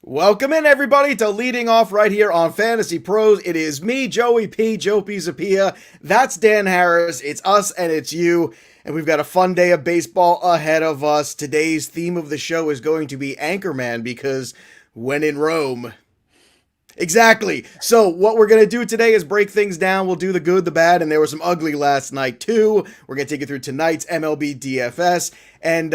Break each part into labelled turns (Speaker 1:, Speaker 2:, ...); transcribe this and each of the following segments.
Speaker 1: Welcome in, everybody, to Leading Off right here on Fantasy Pros. It is me, Joey P, Joe Pisapia. That's Dan Harris. It's us and it's you. And we've got a fun day of baseball ahead of us. Today's theme of the show is going to be Anchorman because when in Rome. Exactly. So what we're going to do today is break things down. We'll do the good, the bad, and there was some ugly last night too. We're going to take you through tonight's MLB DFS. And,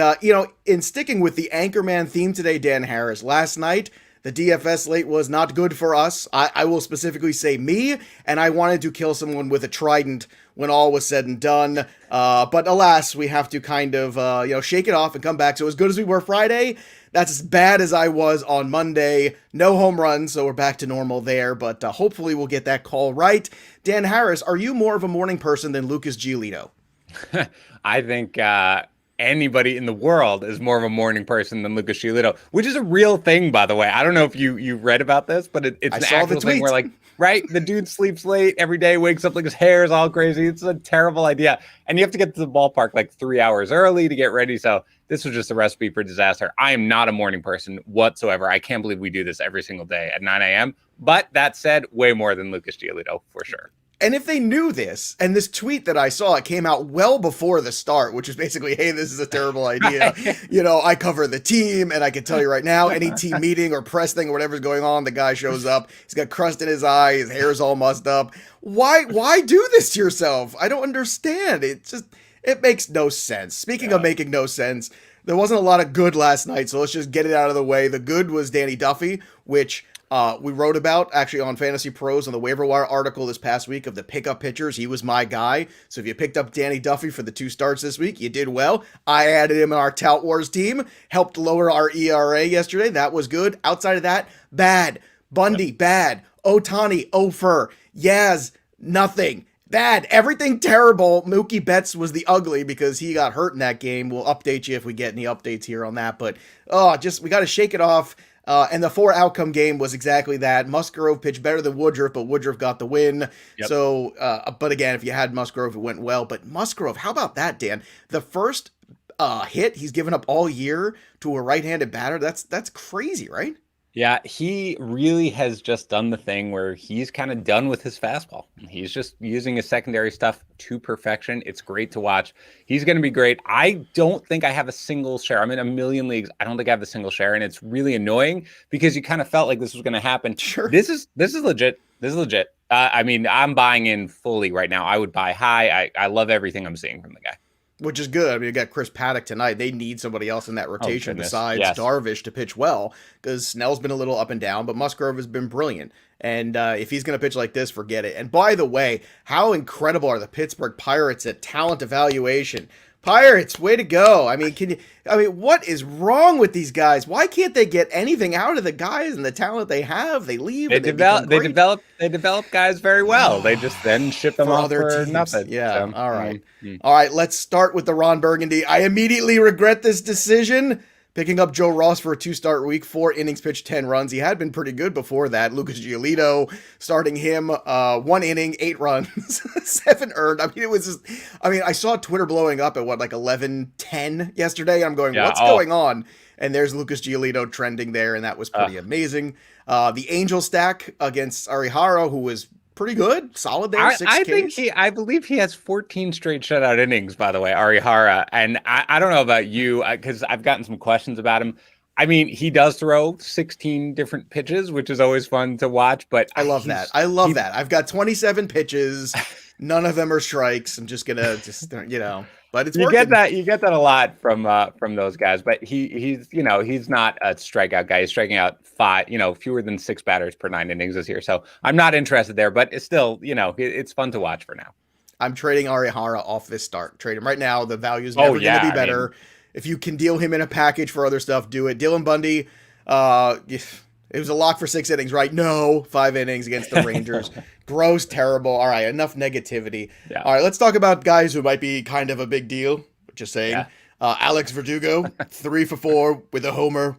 Speaker 1: in sticking with the Anchorman theme today, Dan Harris, last night, the DFS slate was not good for us. I will specifically say me, and I wanted to kill someone with a trident when all was said and done. But alas, we have to kind of, shake it off and come back. So as good as we were Friday, that's as bad as I was on Monday. No home runs, so we're back to normal there. But hopefully we'll get that call right. Dan Harris, are you more of a morning person than Lucas Giolito?
Speaker 2: I think anybody in the world is more of a morning person than Lucas Giolito, which is a real thing, by the way. I don't know if you read about this, but it's an actual thing where, like, right, the dude sleeps late every day, wakes up like his hair is all crazy. It's a terrible idea. And you have to get to the ballpark like 3 hours early to get ready. So this was just a recipe for disaster. I am not a morning person whatsoever. I can't believe we do this every single day at 9 a.m. But that said, way more than Lucas Giolito for sure.
Speaker 1: And if they knew this, and this tweet that I saw, it came out well before the start, which is basically, hey, this is a terrible idea. I cover the team, and I can tell you right now, any team meeting or press thing or whatever's going on, the guy shows up. He's got crust in his eye. His hair's all mussed up. Why do this to yourself? I don't understand. It makes no sense. Speaking of making no sense, there wasn't a lot of good last night, so let's just get it out of the way. The good was Danny Duffy, which we wrote about actually on Fantasy Pros on the waiver wire article this past week of the pickup pitchers. He was my guy. So if you picked up Danny Duffy for the 2 starts this week, you did well. I added him in our Tout Wars team, helped lower our ERA yesterday. That was good. Outside of that, bad. Bundy, bad. Ohtani, Ofer. Yaz, nothing. Bad. Everything terrible. Mookie Betts was the ugly because he got hurt in that game. We'll update you if we get any updates here on that. But we got to shake it off. And the 4-outcome game was exactly that. Musgrove pitched better than Woodruff, but Woodruff got the win. Yep. So, but again, if you had Musgrove, it went well. But Musgrove, how about that, Dan? The first hit he's given up all year to a right-handed batter, that's crazy, right?
Speaker 2: Yeah, he really has just done the thing where he's kind of done with his fastball. He's just using his secondary stuff to perfection. It's great to watch. He's going to be great. I don't think I have a single share. I'm in a million leagues. I don't think I have a single share, and it's really annoying because you kind of felt like this was going to happen.
Speaker 1: Sure.
Speaker 2: This is legit. This is legit. I'm buying in fully right now. I would buy high. I love everything I'm seeing from the guy.
Speaker 1: Which is good. I mean, you got Chris Paddock tonight. They need somebody else in that rotation besides Darvish to pitch well, because Snell's been a little up and down, but Musgrove has been brilliant. And if he's going to pitch like this, forget it. And by the way, how incredible are the Pittsburgh Pirates at talent evaluation? Pirates, way to go. I mean, what is wrong with these guys? Why can't they get anything out of the guys and the talent they have? They leave. They
Speaker 2: develop guys very well. They just then ship them off for nothing.
Speaker 1: Yeah. So, all right. All right. Let's start with the Ron Burgundy. I immediately regret this decision. Picking up Joe Ross for a 2-start week, 4 innings pitched, 10 runs. He had been pretty good before that. Lucas Giolito, starting him, 1 inning, 8 runs, 7 earned. I mean, it was just, I saw Twitter blowing up at 11:10 yesterday. I'm going, what's going on? And there's Lucas Giolito trending there, and that was pretty amazing. The Angel stack against Arihara, who was pretty good, solid there.
Speaker 2: I believe he has 14 straight shutout innings, by the way, Arihara. And I don't know about you, because I've gotten some questions about him. I mean, he does throw 16 different pitches, which is always fun to watch. But
Speaker 1: I love that. I've got 27 pitches. None of them are strikes. I'm just gonna but it's working.
Speaker 2: You get that a lot from those guys. But he's not a strikeout guy. He's striking out fewer than 6 batters per 9 innings this year. So I'm not interested there. But it's still it's fun to watch for now.
Speaker 1: I'm trading Arihara off this start. Trade him right now. The value is never going to be better. If you can deal him in a package for other stuff, do it. Dylan Bundy, it was a lock for 6 innings, right? No, 5 innings against the Rangers. Gross, terrible. All right, enough negativity. Yeah. All right, let's talk about guys who might be kind of a big deal. Just saying. Yeah. Alex Verdugo, 3 for 4 with a homer.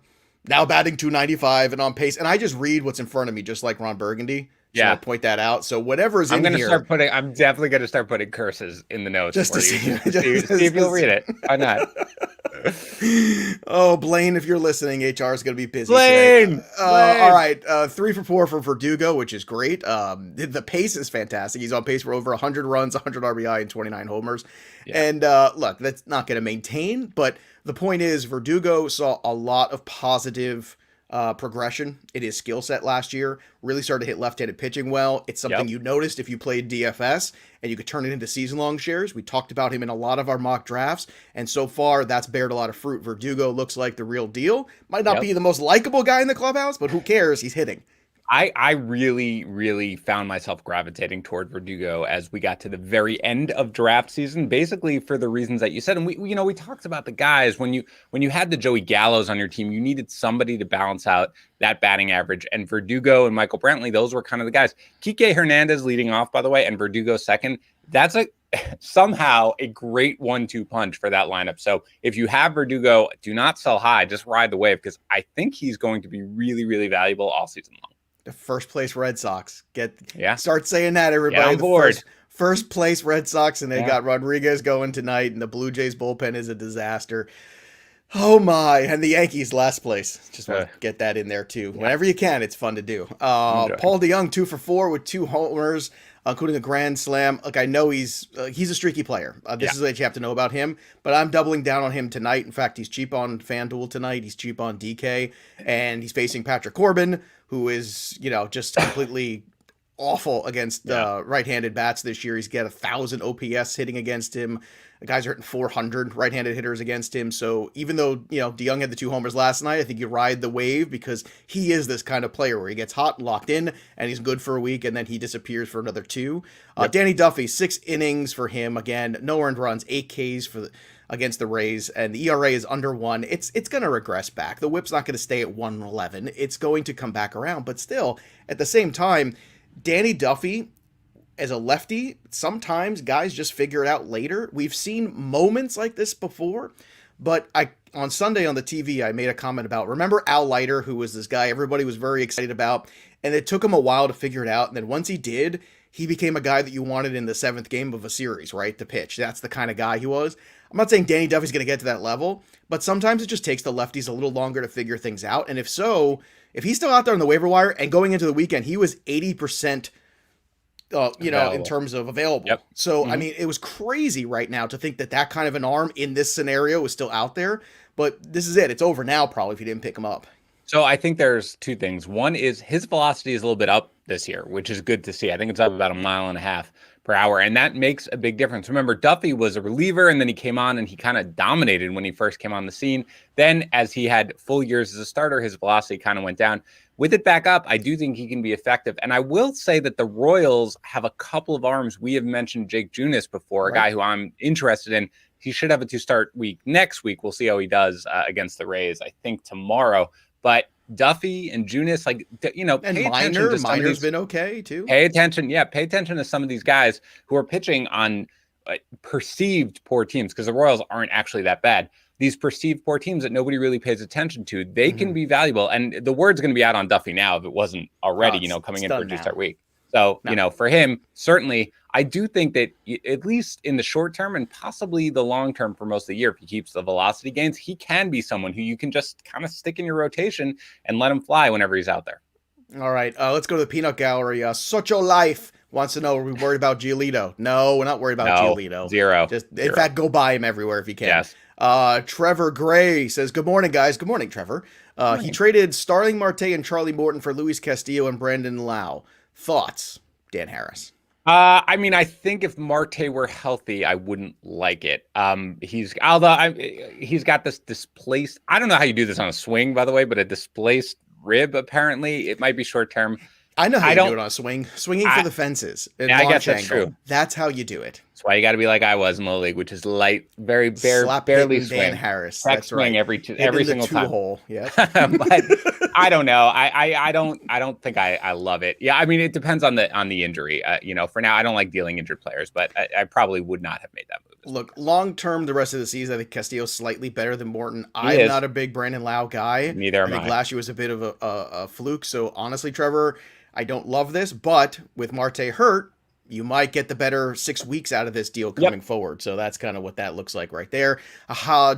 Speaker 1: Now batting .295 and on pace. And I just read what's in front of me, just like Ron Burgundy. So I'll point that out. So whatever is in here.
Speaker 2: I'm definitely going to start putting curses in the notes just to see if you'll read it. Why not?
Speaker 1: Oh, Blaine, if you're listening, HR is going to be busy
Speaker 2: Blaine!
Speaker 1: today. All right, 3 for 4 for Verdugo, which is great. The pace is fantastic. He's on pace for over 100 runs, 100 RBI, and 29 homers.
Speaker 2: Yeah.
Speaker 1: And look, that's not going to maintain, but the point is Verdugo saw a lot of positive progression in his skill set last year. Really started to hit left-handed pitching well. It's something you noticed if you played DFS, and you could turn it into season-long shares. We talked about him in a lot of our mock drafts, and so far that's bared a lot of fruit. Verdugo looks like the real deal. Might not be the most likable guy in the clubhouse, but who cares? He's hitting.
Speaker 2: I really, really found myself gravitating toward Verdugo as we got to the very end of draft season, basically for the reasons that you said. And we talked about the guys when you had the Joey Gallos on your team, you needed somebody to balance out that batting average. And Verdugo and Michael Brantley, those were kind of the guys. Kike Hernandez leading off, by the way, and Verdugo second. That's somehow a great 1-2 punch for that lineup. So if you have Verdugo, do not sell high, just ride the wave, because I think he's going to be really, really valuable all season long.
Speaker 1: The first place Red Sox. Start saying that, everybody.
Speaker 2: Get on board.
Speaker 1: First place Red Sox, and they got Rodriguez going tonight, and the Blue Jays bullpen is a disaster. Oh my. And the Yankees last place. Just want to get that in there too. Whenever you can, it's fun to do. Paul DeJong 2 for 4 with 2 homers, including a grand slam. Look, I know he's a streaky player. This is what you have to know about him, but I'm doubling down on him tonight. In fact, he's cheap on FanDuel tonight. He's cheap on DK, and he's facing Patrick Corbin, who is, just completely awful against right-handed bats this year. He's got 1,000 OPS hitting against him. The guys are hitting 400 right-handed hitters against him. So even though, DeJong had the 2 homers last night, I think you ride the wave because he is this kind of player where he gets hot, locked in, and he's good for a week, and then he disappears for another 2. Danny Duffy, 6 innings for him. Again, no earned runs, 8 Ks against the Rays, and the ERA is under 1. It's going to regress back. The whip's not going to stay at 111. It's going to come back around, but still, at the same time, Danny Duffy, as a lefty, sometimes guys just figure it out later. We've seen moments like this before, but on Sunday on the TV, I made a comment about, remember Al Leiter, who was this guy everybody was very excited about, and it took him a while to figure it out, and then once he did, he became a guy that you wanted in the 7th game of a series, right, to pitch. That's the kind of guy he was. I'm not saying Danny Duffy's going to get to that level, but sometimes it just takes the lefties a little longer to figure things out. And if he's still out there on the waiver wire, and going into the weekend, he was 80%, in terms of available.
Speaker 2: Yep.
Speaker 1: So, I mean, it was crazy right now to think that kind of an arm in this scenario is still out there. But this is it. It's over now, probably, if you didn't pick him up.
Speaker 2: So I think there's 2 things. One is his velocity is a little bit up this year, which is good to see. I think it's up about 1.5 miles per hour, and that makes a big difference. Remember, Duffy was a reliever, and then he came on and he kind of dominated when he first came on the scene. Then as he had full years as a starter, his velocity kind of went down. With it back up, I do think he can be effective. And I will say that the Royals have a couple of arms. We have mentioned Jake Junis before, a guy who I'm interested in. He should have a 2-start week next week. We'll see how he does against the Rays, I think tomorrow. But Duffy and Junis,
Speaker 1: and Miner's been okay too.
Speaker 2: Pay attention to some of these guys who are pitching on perceived poor teams, because the Royals aren't actually that bad. These perceived poor teams that nobody really pays attention to, they can be valuable. And the word's going to be out on Duffy now if it wasn't already, coming in for a 2-start week. So, for him, certainly, I do think that at least in the short term and possibly the long term for most of the year, if he keeps the velocity gains, he can be someone who you can just kind of stick in your rotation and let him fly whenever he's out there.
Speaker 1: All right, let's go to the peanut gallery. Socho Life wants to know, are we worried about Giolito? No, we're not worried about Giolito.
Speaker 2: Zero.
Speaker 1: In fact, go buy him everywhere if you can.
Speaker 2: Yes.
Speaker 1: Trevor Gray says, good morning, guys. Good morning, Trevor. He traded Starling Marte and Charlie Morton for Luis Castillo and Brandon Lau. Thoughts, Dan Harris?
Speaker 2: I think if Marte were healthy, I wouldn't like it. He's got this displaced, I don't know how you do this on a swing, by the way, but a displaced rib, apparently. It might be short term.
Speaker 1: I know how you do it on a swing. Swinging for the fences.
Speaker 2: I guess that's true.
Speaker 1: That's how you do it.
Speaker 2: That's why you got to be like I was in Little League, which is light, very barely swing. Dan
Speaker 1: Harris.
Speaker 2: That's right. Every single time.
Speaker 1: Hole. Yeah.
Speaker 2: But I don't know. I don't think I love it. Yeah. I mean, it depends on the injury. For now, I don't like dealing injured players, but I probably would not have made that move.
Speaker 1: Look, long term, the rest of the season, I think Castillo's slightly better than Morton. I'm not a big Brandon Lau guy.
Speaker 2: Neither am I.
Speaker 1: I think last year was a bit of a fluke. So honestly, Trevor, I don't love this, but with Marte hurt, you might get the better 6 weeks out of this deal coming forward. So that's kind of what that looks like right there.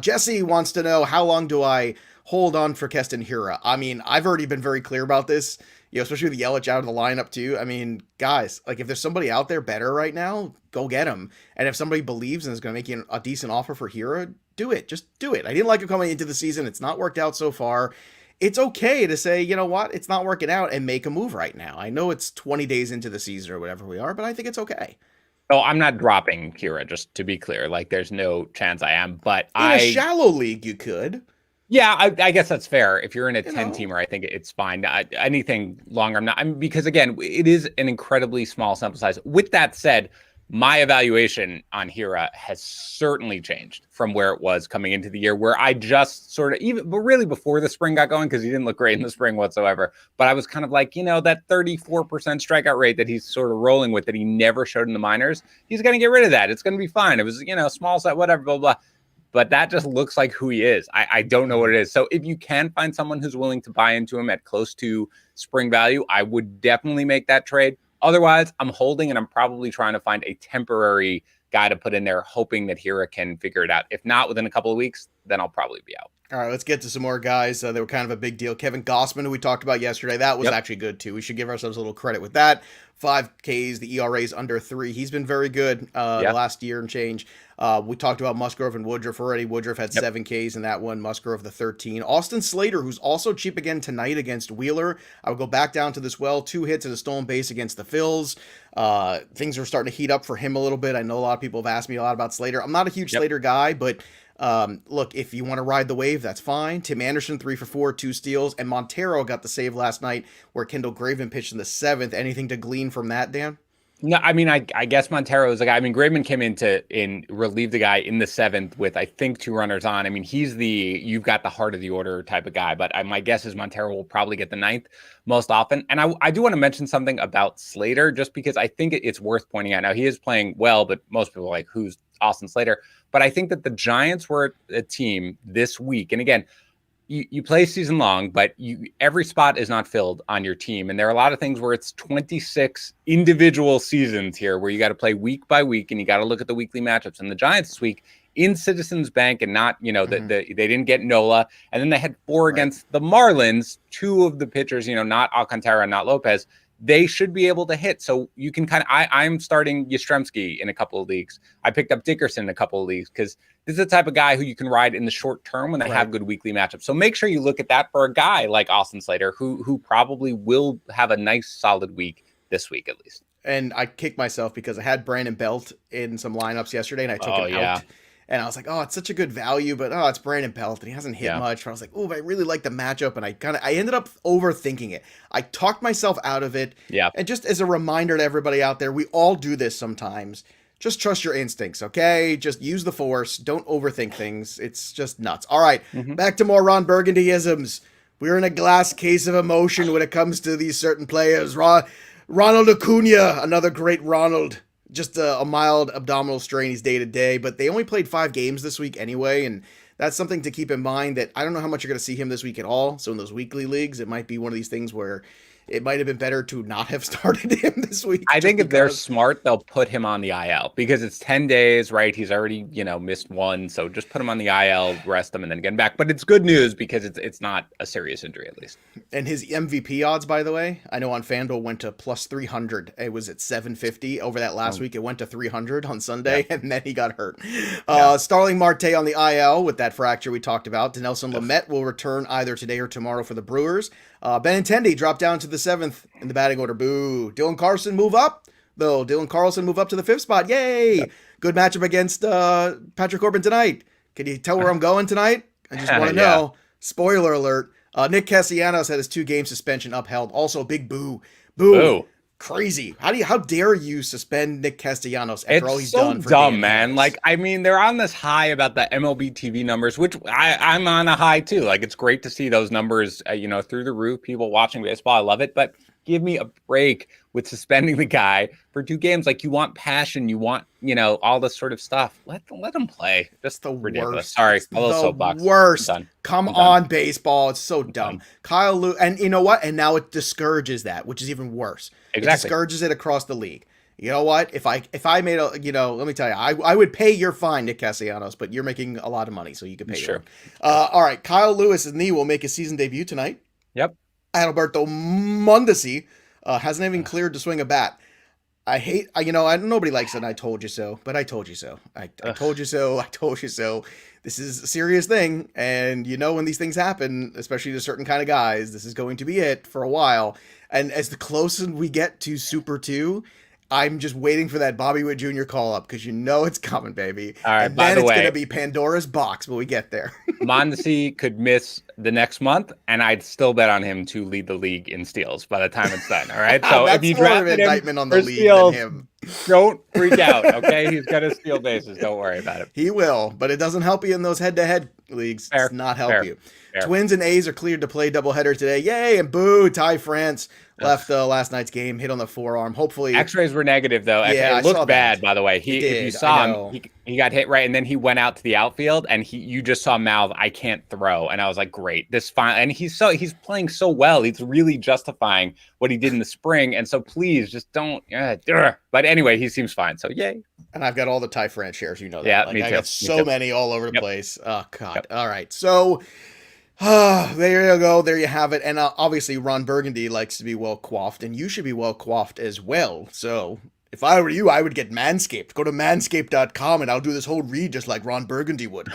Speaker 1: Jesse wants to know, how long do I hold on for Keston Hiura? I mean, I've already been very clear about this, especially with Yelich out of the lineup too. I mean, guys, like if there's somebody out there better right now, go get him. And if somebody believes and is going to make you a decent offer for Hiura, do it. Just do it. I didn't like him coming into the season. It's not worked out so far. It's okay to say, you know what, it's not working out and make a move right now. I know it's 20 days into the season or whatever we are, but I think it's okay.
Speaker 2: Oh, I'm not dropping Hiura, just to be clear. Like, there's no chance I am, but
Speaker 1: in a shallow league, you could.
Speaker 2: Yeah, I guess that's fair. If you're in a 10-teamer, I think it's fine. Anything longer, I'm not. Because, again, it is an incredibly small sample size. With that said, my evaluation on Hiura has certainly changed from where it was coming into the year, where I just sort of, but really before the spring got going, because he didn't look great in the spring whatsoever. But I was kind of like, that 34% strikeout rate that he's sort of rolling with that he never showed in the minors, he's going to get rid of that. It's going to be fine. It was, small set, whatever, blah, blah. But that just looks like who he is. I don't know what it is. So if you can find someone who's willing to buy into him at close to spring value, I would definitely make that trade. Otherwise, I'm holding, and I'm probably trying to find a temporary guy to put in there, hoping that Hiura can figure it out. If not within a couple of weeks, then I'll probably be out.
Speaker 1: All right, let's get to some more guys. They were kind of a big deal. Kevin Gossman, who we talked about yesterday, that was actually good too. We should give ourselves a little credit with that. 5 Ks, the ERA is under 3. He's been very good last year and change. We talked about Musgrove and Woodruff already. Woodruff had 7 Ks in that one. Musgrove the 13. Austin Slater, who's also cheap again tonight against Wheeler. I would go back down to this 2 hits and a stolen base against the Phils. Things are starting to heat up for him a little bit. I know a lot of people have asked me a lot about Slater. I'm not a huge Slater guy, but look, if you want to ride the wave, that's fine. Tim Anderson, 3 for 4, 2 steals, and Montero got the save last night where Kendall Graveman pitched in the 7th. Anything to glean from that, Dan?
Speaker 2: No, I mean, I guess Montero is a guy. I mean, Graveman came in relieve the guy in the 7th with, I think, 2 runners on. I mean, he's you've got the heart of the order type of guy, but my guess is Montero will probably get the 9th most often. And I do want to mention something about Slater, just because I think it's worth pointing out. Now, he is playing well, but most people are like, who's Austin Slater? But I think that the Giants were a team this week. And again, you play season long, but every spot is not filled on your team. And there are a lot of things where it's 26 individual seasons here where you got to play week by week and you got to look at the weekly matchups. And the Giants this week in Citizens Bank, and not, they didn't get Nola. And then they had 4 against the Marlins, 2 of the pitchers, not Alcantara, not Lopez. They should be able to hit. So you can I'm starting Yastrzemski in a couple of leagues. I picked up Dickerson in a couple of leagues because this is the type of guy who you can ride in the short term when they have good weekly matchups. So make sure you look at that for a guy like Austin Slater, who probably will have a nice solid week this week at least.
Speaker 1: And I kicked myself because I had Brandon Belt in some lineups yesterday and I took him out. And I was like, oh, it's such a good value, but it's Brandon Belt and he hasn't hit much. But I was like, oh, but I really like the matchup, and I ended up overthinking it. I talked myself out of it. Yeah. And just as a reminder to everybody out there, we all do this sometimes. Just trust your instincts, okay? Just use the force. Don't overthink things. It's just nuts. All right, back to more Ron Burgundy-isms. We're in a glass case of emotion when it comes to these certain players. Ronald Acuna, another great Ronald. Just a mild abdominal strain. He's day to day, but they only played 5 games this week anyway, and that's something to keep in mind, that I don't know how much you're going to see him this week at all. So in those weekly leagues, it might be one of these things where it might have been better to not have started him this week.
Speaker 2: I think if they're smart, they'll put him on the IL because it's 10 days, right? He's already, missed 1. So just put him on the IL, rest him, and then get him back. But it's good news because it's not a serious injury, at least.
Speaker 1: And his MVP odds, by the way, I know on FanDuel went to plus 300. It was at 750 over that last week. It went to 300 on Sunday, and then he got hurt. Starling Marte on the IL with that fracture we talked about. Dinelson Lamet will return either today or tomorrow for the Brewers. Benintendi dropped down to the 7th in the batting order. Boo. Dylan Carlson move up, though. Dylan Carlson move up to the 5th spot. Yay. Yep. Good matchup against Patrick Corbin tonight. Can you tell where I'm going tonight? I just want to know. Spoiler alert. Nick Castellanos had his 2-game suspension upheld. Also, big boo. Boo. Crazy. How dare you suspend Nick Castellanos after all he's done for
Speaker 2: dumb, man. Like, I mean, they're on this high about the MLB TV numbers, which I'm on a high too. Like, it's great to see those numbers, through the roof, people watching baseball. I love it, but give me a break with suspending the guy for 2 games. Like, you want passion, you want, all this sort of stuff. Let them play. Just the ridiculous. Worst. Sorry, a little soapbox.
Speaker 1: Worst. Come on, baseball. It's so dumb. Kyle Lewis, and you know what? And now it discourages that, which is even worse. Exactly. It discourages it across the league. You know what? If I made a, let me tell you, I would pay your fine, Nick Castellanos, but you're making a lot of money, so you can pay your own. All right, Kyle Lewis and knee will make his season debut tonight.
Speaker 2: Yep.
Speaker 1: Adalberto Mondesi hasn't even cleared to swing a bat. Nobody likes it. I told you so, but I told you so. I told you so. I told you so. This is a serious thing, and when these things happen, especially to certain kind of guys, this is going to be it for a while. And as the closer we get to Super 2, I'm just waiting for that Bobby Witt Jr. call up because it's coming, baby.
Speaker 2: All right,
Speaker 1: and then it's going to be Pandora's box when we get there.
Speaker 2: Mondesi could miss the next month, and I'd still bet on him to lead the league in steals by the time it's done. All right, so
Speaker 1: if you drafted him on the league steals, than him,
Speaker 2: don't freak out. Okay, he's got to steal bases. Don't worry about it.
Speaker 1: He will, but it doesn't help you in those head-to-head leagues. Fair. It's not help you. Fair. Twins and A's are cleared to play doubleheader today. Yay! And boo, Ty France left last night's game, hit on the forearm. Hopefully,
Speaker 2: X-rays were negative though.
Speaker 1: Yeah,
Speaker 2: it looked bad, by the way. If you saw him, he got hit right, and then he went out to the outfield, and you just saw mouth, "I can't throw," and I was like, "Great, this fine." And he's playing so well. He's really justifying what he did in the spring, and so please just don't. But anyway, he seems fine. So yay.
Speaker 1: And I've got all the Ty France shares. You know that.
Speaker 2: Yeah, me too.
Speaker 1: I got so many all over the place. Oh God. Yep. All right, so. There you go. There you have it. And obviously, Ron Burgundy likes to be well coiffed, and you should be well coiffed as well. So, if I were you, I would get Manscaped. Go to manscaped.com, and I'll do this whole read just like Ron Burgundy would.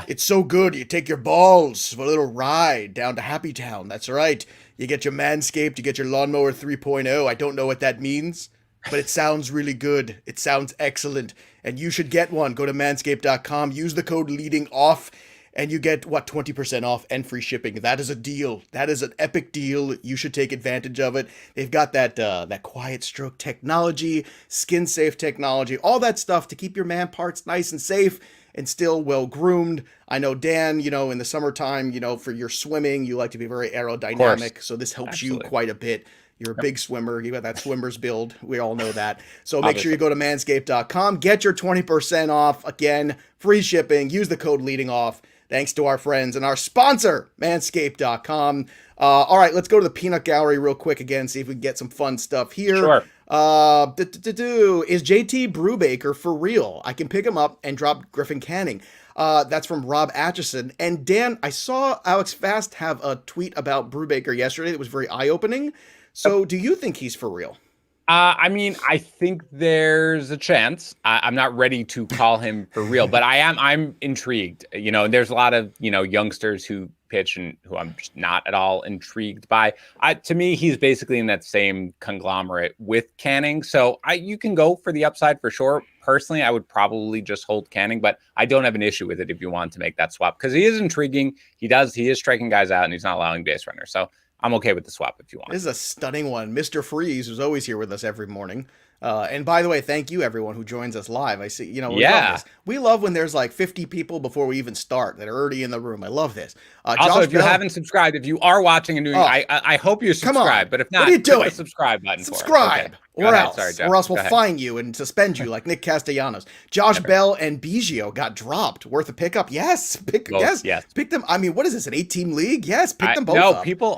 Speaker 1: It's so good. You take your balls for a little ride down to Happy Town. That's right. You get your Manscaped. You get your Lawnmower 3.0. I don't know what that means, but it sounds really good. It sounds excellent. And you should get one. Go to manscaped.com. Use the code LEADINGOFF. And you get, 20% off and free shipping. That is a deal. That is an epic deal. You should take advantage of it. They've got that quiet stroke technology, skin safe technology, all that stuff to keep your man parts nice and safe and still well groomed. I know, Dan, in the summertime, for your swimming, you like to be very aerodynamic. So this helps you quite a bit. You're a big swimmer. You got that swimmer's build. We all know that. So make sure you go to manscaped.com. Get your 20% off. Again, free shipping. Use the code LEADINGOFF. Thanks to our friends and our sponsor, manscaped.com. All right, let's go to the peanut gallery real quick again, see if we can get some fun stuff here.
Speaker 2: Sure.
Speaker 1: Is JT Brubaker for real? I can pick him up and drop Griffin Canning. That's from Rob Atchison. And Dan, I saw Alex Fast have a tweet about Brubaker yesterday that was very eye-opening. So do you think he's for real?
Speaker 2: I think there's a chance. I'm not ready to call him for real, but I'm intrigued. And there's a lot of, youngsters who pitch and who I'm just not at all intrigued by. To me, he's basically in that same conglomerate with Canning. So you can go for the upside for sure. Personally, I would probably just hold Canning, but I don't have an issue with it if you want to make that swap because he is intriguing. He is striking guys out and he's not allowing base runners. So I'm okay with the swap if you want.
Speaker 1: This is a stunning one. Mr. Freeze, who's always here with us every morning. And by the way, thank you everyone who joins us live. I see, we love when there's like 50 people before we even start that are already in the room. I love this.
Speaker 2: Also, if you haven't subscribed, if you are watching and doing, I hope you're subscribed. But if not,
Speaker 1: what are you doing?
Speaker 2: Hit the subscribe button.
Speaker 1: Subscribe,
Speaker 2: okay.
Speaker 1: or else we'll fine you and suspend you like Nick Castellanos. Josh Bell and Biggio got dropped. Worth a pickup? Yes, pick them. I mean, what is this? An 8-team league? Yes, pick them both. No, up.
Speaker 2: People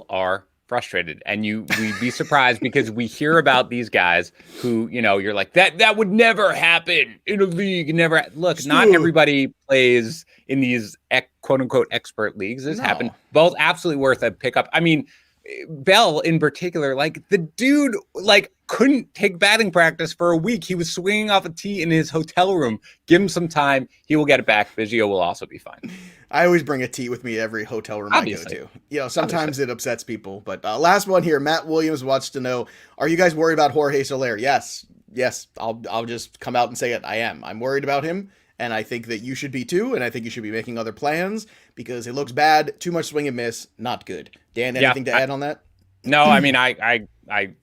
Speaker 2: are frustrated, and we'd be surprised because we hear about these guys who, you're like, that would never happen in a league. Never look, not everybody plays in these quote unquote expert leagues. This happened. Both absolutely worth a pickup. I mean, Bell in particular, like the dude, couldn't take batting practice for a week. He was swinging off a tee in his hotel room. Give him some time. He will get it back. Biggio will also be fine.
Speaker 1: I always bring a tee with me every hotel room
Speaker 2: Obviously.
Speaker 1: I go to. Sometimes it upsets people. But last one here. Matt Williams wants to know, are you guys worried about Jorge Soler? Yes. I'll just come out and say it. I am. I'm worried about him. And I think that you should be too. And I think you should be making other plans because it looks bad. Too much swing and miss. Not good. Dan, anything to add on that?
Speaker 2: No, I mean, I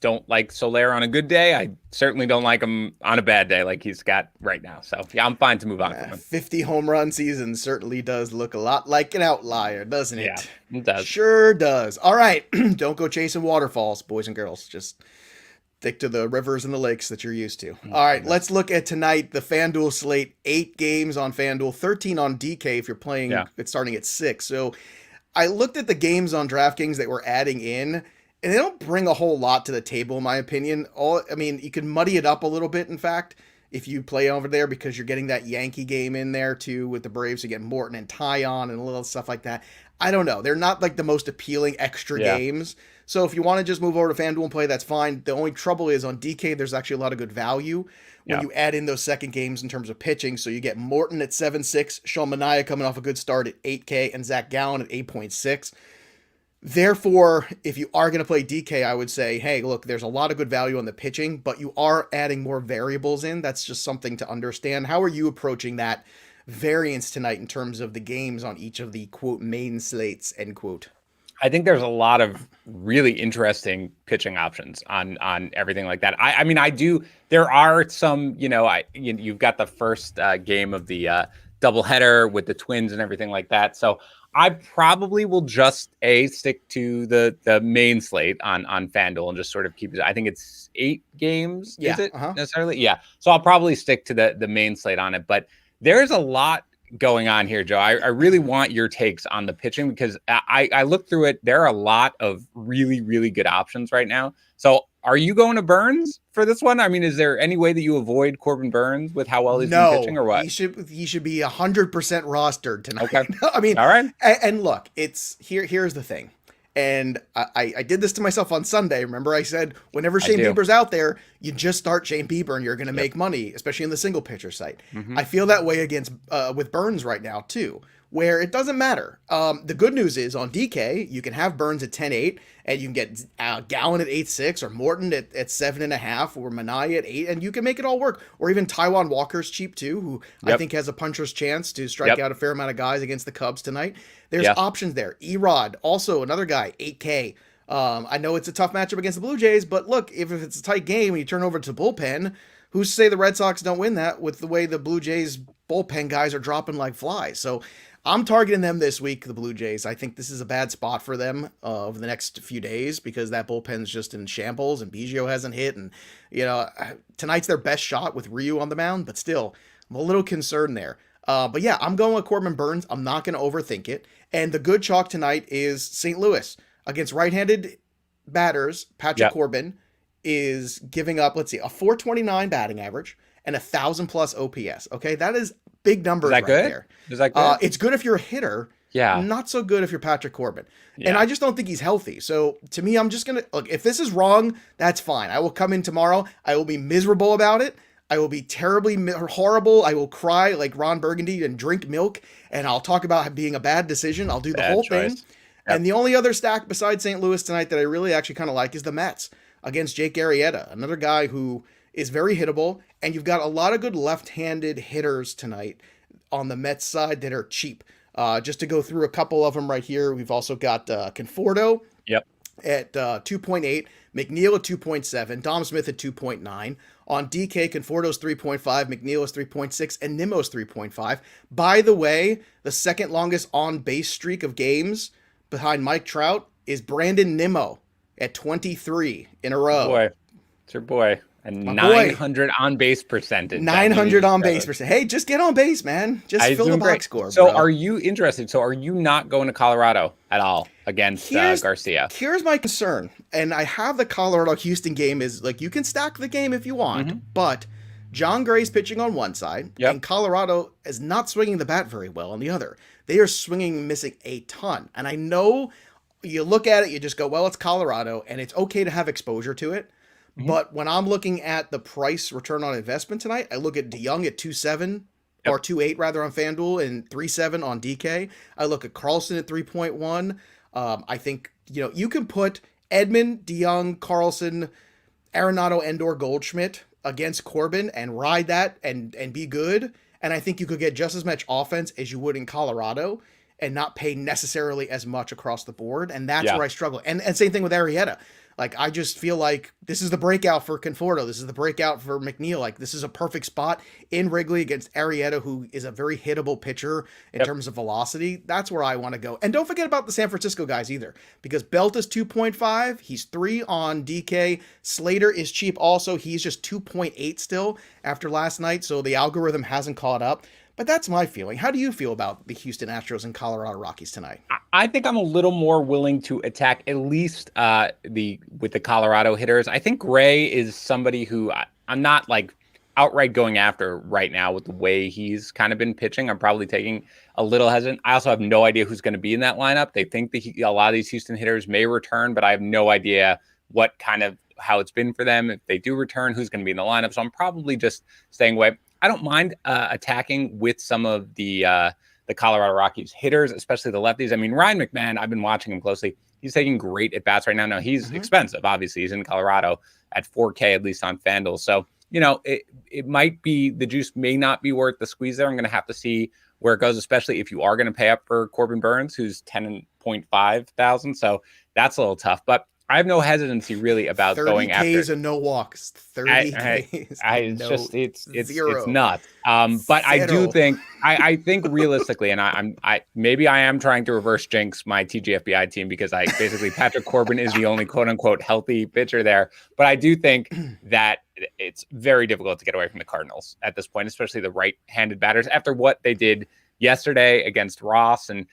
Speaker 2: don't like Soler on a good day. I certainly don't like him on a bad day like he's got right now. So, yeah, I'm fine to move on from him.
Speaker 1: 50 home run season certainly does look a lot like an outlier, doesn't it?
Speaker 2: Yeah, it does.
Speaker 1: Sure does. All right. Don't go chasing waterfalls, boys and girls. Just stick to the rivers and the lakes that you're used to. All right, let's look at tonight, the FanDuel slate. 8 games on FanDuel, 13 on DK if you're playing. It's starting at 6. So I looked at the games on DraftKings that we're adding in, and they don't bring a whole lot to the table, in my opinion. I mean, you can muddy it up a little bit, in fact, if you play over there, because you're getting that Yankee game in there too with the Braves. You get Morton and Tyon and a little stuff like that. I don't know. They're not like the most appealing extra games. So if you want to just move over to FanDuel and play, that's fine. The only trouble is on DK, there's actually a lot of good value when you add in those second games in terms of pitching. So you get Morton at 7.6, Sean Manaea coming off a good start at 8K, and Zach Gallen at 8.6. Therefore, if you are going to play DK, I would say, hey, look, there's a lot of good value on the pitching, but you are adding more variables in. That's just something to understand. How are you approaching that variance tonight in terms of the games on each of the, quote, main slates, end quote?
Speaker 2: I think there's a lot of really interesting pitching options on everything like that. I mean, I do. There are some, you've got the first game of the doubleheader with the Twins and everything like that. So I probably will just stick to the main slate on FanDuel and just sort of keep it. I think it's 8 games.
Speaker 1: Yeah,
Speaker 2: is it necessarily? Yeah. So I'll probably stick to the main slate on it. But there's a lot going on here, Joe. I really want your takes on the pitching, because I looked through it. There are a lot of really, really good options right now. So are you going to Burns for this one? I mean, is there any way that you avoid Corbin Burns with how well he's been pitching, or what?
Speaker 1: He should be 100% rostered tonight.
Speaker 2: Okay.
Speaker 1: I mean,
Speaker 2: all right.
Speaker 1: And look, here's the thing. And I did this to myself on Sunday. Remember, I said, whenever Shane Bieber's out there, you just start Shane Bieber and you're going to make money, especially in the single pitcher site. I feel that way with Burns right now, too, where it doesn't matter. The good news is on DK, you can have Burns at 10.8, and you can get Gallen at 8.6, or Morton at 7.5, or Manaea at 8, and you can make it all work. Or even Taijuan Walker's cheap, too, who I think has a puncher's chance to strike out a fair amount of guys against the Cubs tonight. There's options there. Erod, also another guy, 8K. I know it's a tough matchup against the Blue Jays, but look, if it's a tight game and you turn over to the bullpen, who's to say the Red Sox don't win that with the way the Blue Jays bullpen guys are dropping like flies? So I'm targeting them this week, the Blue Jays. I think this is a bad spot for them over the next few days, because that bullpen's just in shambles and Biggio hasn't hit. And, tonight's their best shot with Ryu on the mound, but still, I'm a little concerned there. But yeah, I'm going with Corbin Burns. I'm not going to overthink it. And the good chalk tonight is St. Louis against right-handed batters. Patrick Corbin is giving up, a 429 batting average and 1,000+ OPS. Okay, that is big numbers right there.
Speaker 2: Is that good?
Speaker 1: It's good if you're a hitter.
Speaker 2: Yeah.
Speaker 1: Not so good if you're Patrick Corbin. Yeah. And I just don't think he's healthy. So to me, I'm just going to look, if this is wrong, that's fine. I will come in tomorrow. I will be miserable about it. I will be terribly horrible. I will cry like Ron Burgundy and drink milk, and I'll talk about it being a bad decision. I'll do the whole thing. Yep. And the only other stack besides St. Louis tonight that I really actually kind of like is the Mets against Jake Arrieta, another guy who is very hittable, and you've got a lot of good left-handed hitters tonight on the Mets side that are cheap. Just to go through a couple of them right here, we've also got Conforto at 2.8, McNeil at 2.7, Dom Smith at 2.9. On DK, Conforto's 3.5, McNeil is 3.6, and Nimmo's 3.5. By the way, the second longest on-base streak of games behind Mike Trout is Brandon Nimmo at 23 in a row.
Speaker 2: Boy, it's your boy. And 900 on base percentage.
Speaker 1: 900 on base percent. Hey, just get on base, man. Just fill the box score.
Speaker 2: So
Speaker 1: bro.
Speaker 2: Are you interested? So are you not going to Colorado at all against Garcia?
Speaker 1: Here's my concern. And I have the Colorado-Houston game is like, you can stack the game if you want, but John Gray's pitching on one side, and Colorado is not swinging the bat very well on the other. They are swinging, missing a ton. And I know you look at it, you just go, well, it's Colorado, and it's okay to have exposure to it. But when I'm looking at the price return on investment tonight, I look at DeYoung at 2.7 or 2.8 rather on FanDuel, and 3.7 on DK. I look at Carlson at 3.1. I think, you can put Edman, DeYoung, Carlson, Arenado, and/or Goldschmidt against Corbin and ride that and be good. And I think you could get just as much offense as you would in Colorado and not pay necessarily as much across the board. And that's where I struggle. And same thing with Arrieta. Like, I just feel like this is the breakout for Conforto. This is the breakout for McNeil. Like, this is a perfect spot in Wrigley against Arrieta, who is a very hittable pitcher in terms of velocity. That's where I want to go. And don't forget about the San Francisco guys either, because Belt is 2.5. He's 3 on DK. Slater is cheap also. He's just 2.8 still after last night, so the algorithm hasn't caught up. But that's my feeling. How do you feel about the Houston Astros and Colorado Rockies tonight?
Speaker 2: I think I'm a little more willing to attack at least with the Colorado hitters. I think Gray is somebody who I'm not like outright going after right now with the way he's kind of been pitching. I'm probably taking a little hesitant. I also have no idea who's going to be in that lineup. They think that a lot of these Houston hitters may return, but I have no idea how it's been for them. If they do return, who's going to be in the lineup. So I'm probably just staying away. I don't mind attacking with some of the Colorado Rockies hitters, especially the lefties. I mean, Ryan McMahon, I've been watching him closely. He's taking great at-bats right now. Now, he's expensive, obviously. He's in Colorado at $4K, at least on FanDuel. So, it might be, the juice may not be worth the squeeze there. I'm going to have to see where it goes, especially if you are going to pay up for Corbin Burns, who's 10.5 thousand. So that's a little tough. But I have no hesitancy really about going after
Speaker 1: 30 Ks and no walks. 30 Ks.
Speaker 2: It's nuts. But I do think I think realistically, and I maybe I am trying to reverse jinx my TGFBI team because basically Patrick Corbin is the only quote unquote healthy pitcher there. But I do think that it's very difficult to get away from the Cardinals at this point, especially the right-handed batters after what they did yesterday against Ross. And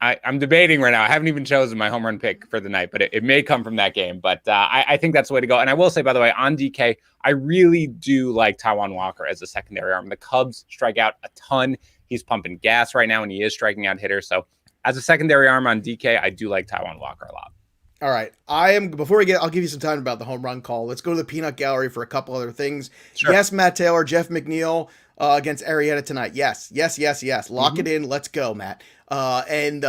Speaker 2: I'm debating right now. I haven't even chosen my home run pick for the night, but it may come from that game. But I think that's the way to go. And I will say, by the way, on DK, I really do like Taijuan Walker as a secondary arm. The Cubs strike out a ton. He's pumping gas right now, and he is striking out hitters. So as a secondary arm on DK, I do like Taijuan Walker a lot.
Speaker 1: All right. I'll give you some time about the home run call. Let's go to the peanut gallery for a couple other things. Sure. Yes, Matt Taylor, Jeff McNeil against Arrieta tonight. Yes. Lock it in. Let's go, Matt. And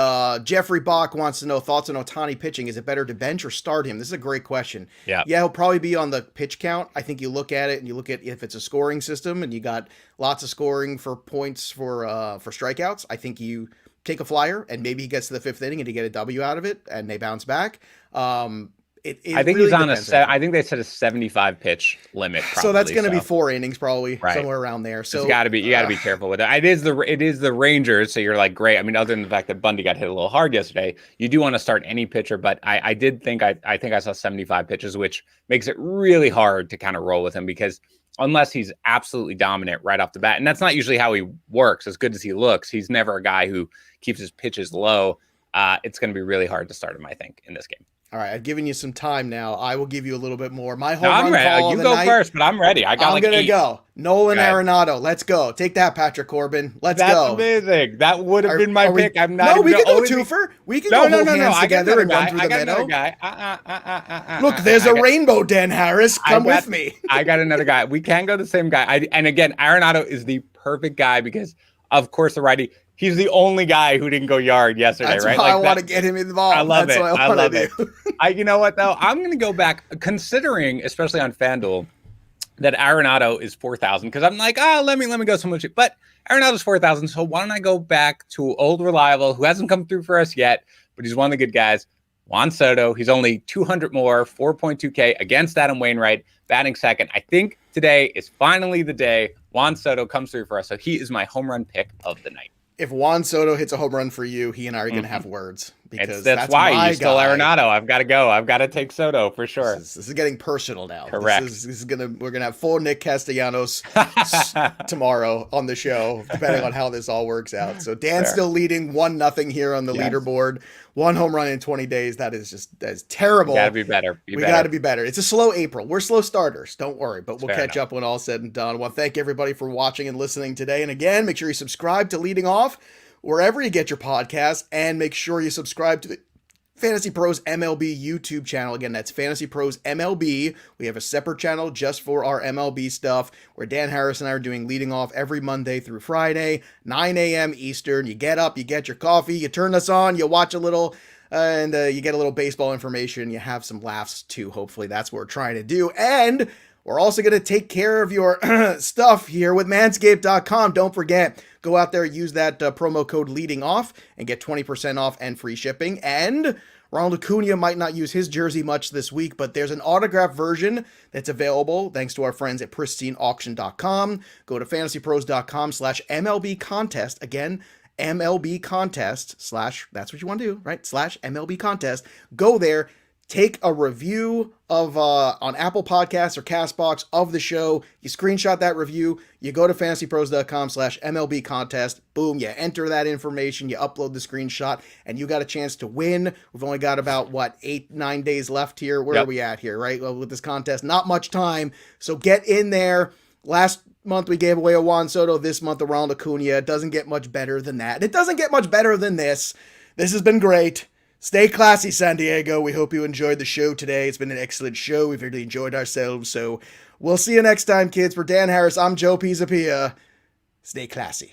Speaker 1: Jeffrey Bach wants to know thoughts on Ohtani pitching. Is it better to bench or start him? This is a great question. Yeah, he'll probably be on the pitch count. I think you look at it and you look at if it's a scoring system and you got lots of scoring for points for strikeouts. I think you take a flyer and maybe he gets to the fifth inning and you get a W out of it and they bounce back.
Speaker 2: I think really he's on I think they set a 75 pitch limit. Probably,
Speaker 1: so that's going to be 4 innings, probably somewhere around there. So you got to be
Speaker 2: careful with it. It is the Rangers. So you're like, great. I mean, other than the fact that Bundy got hit a little hard yesterday, you do want to start any pitcher. But I did think I think I saw 75 pitches, which makes it really hard to kind of roll with him because unless he's absolutely dominant right off the bat, and that's not usually how he works. As good as he looks, he's never a guy who keeps his pitches low. It's going to be really hard to start him, I think, in this game.
Speaker 1: All right, I've given you some time now. I will give you a little bit more. My home run call
Speaker 2: you go first, but I'm ready. I'm
Speaker 1: going to go. Nolan Arenado. Let's go. Take that, Patrick Corbin. Let's go.
Speaker 2: That's amazing. That would have been my pick. I'm not.
Speaker 1: No, we can go twofer. We can go hold hands together and run through the meadow. Look, there's a rainbow, Dan Harris. Come with me.
Speaker 2: I got another guy. We can go the same guy. And again, Arenado is the perfect guy because, of course, the righty. He's the only guy who didn't go yard yesterday,
Speaker 1: That's
Speaker 2: right?
Speaker 1: Why I want to get him involved.
Speaker 2: I love
Speaker 1: That's
Speaker 2: it.
Speaker 1: What
Speaker 2: I love it.
Speaker 1: You
Speaker 2: know what, though? I'm going to go back, considering, especially on FanDuel, that Arenado is 4,000. Because I'm like, let me go so much. But Arenado's 4,000. So why don't I go back to old reliable, who hasn't come through for us yet, but he's one of the good guys, Juan Soto. He's only 200 more, 4.2K against Adam Wainwright, batting second. I think today is finally the day Juan Soto comes through for us. So he is my home run pick of the night.
Speaker 1: If Juan Soto hits a home run for you, he and I are going to have words because
Speaker 2: that's why you stole Arenado. I've got to go. I've got to take Soto for sure.
Speaker 1: This is getting personal now.
Speaker 2: Correct.
Speaker 1: We're gonna have full Nick Castellanos tomorrow on the show, depending on how this all works out. So Dan's still leading 1-0 here on the leaderboard. 1 home run in 20 days. That is terrible.
Speaker 2: We got to be better.
Speaker 1: We got to be better. It's a slow April. We're slow starters. Don't worry, but we'll catch up when all's said and done. I want to thank everybody for watching and listening today. And again, make sure you subscribe to Leading Off wherever you get your podcasts, and make sure you subscribe to the Fantasy Pros MLB YouTube channel. Again, that's Fantasy Pros MLB. We have a separate channel just for our MLB stuff where Dan Harris and I are doing Leading Off every Monday through Friday, 9 a.m. Eastern. You get up, you get your coffee, you turn us on, you watch a little, and you get a little baseball information. You have some laughs too. Hopefully that's what we're trying to do. And we're also going to take care of your stuff here with manscaped.com. Don't forget, go out there, use that promo code Leading Off and get 20% off and free shipping. And Ronald Acuna might not use his jersey much this week, but there's an autographed version that's available thanks to our friends at pristineauction.com. Go to fantasypros.com/MLB contest. Again, MLB contest / that's what you want to do, right? /MLB contest. Go there. take a review of on Apple Podcasts or Castbox of the show. You screenshot that review. You go to fantasypros.com/MLB contest. Boom, you enter that information. You upload the screenshot, and you got a chance to win. We've only got about, 8-9 days left here. Where are we at here, right? Well, with this contest, not much time. So get in there. Last month we gave away a Juan Soto. This month a Ronald Acuna. It doesn't get much better than that. It doesn't get much better than this. This has been great. Stay classy, San Diego. We hope you enjoyed the show today. It's been an excellent show. We've really enjoyed ourselves. So we'll see you next time, kids. For Dan Harris, I'm Joe Pisapia. Stay classy.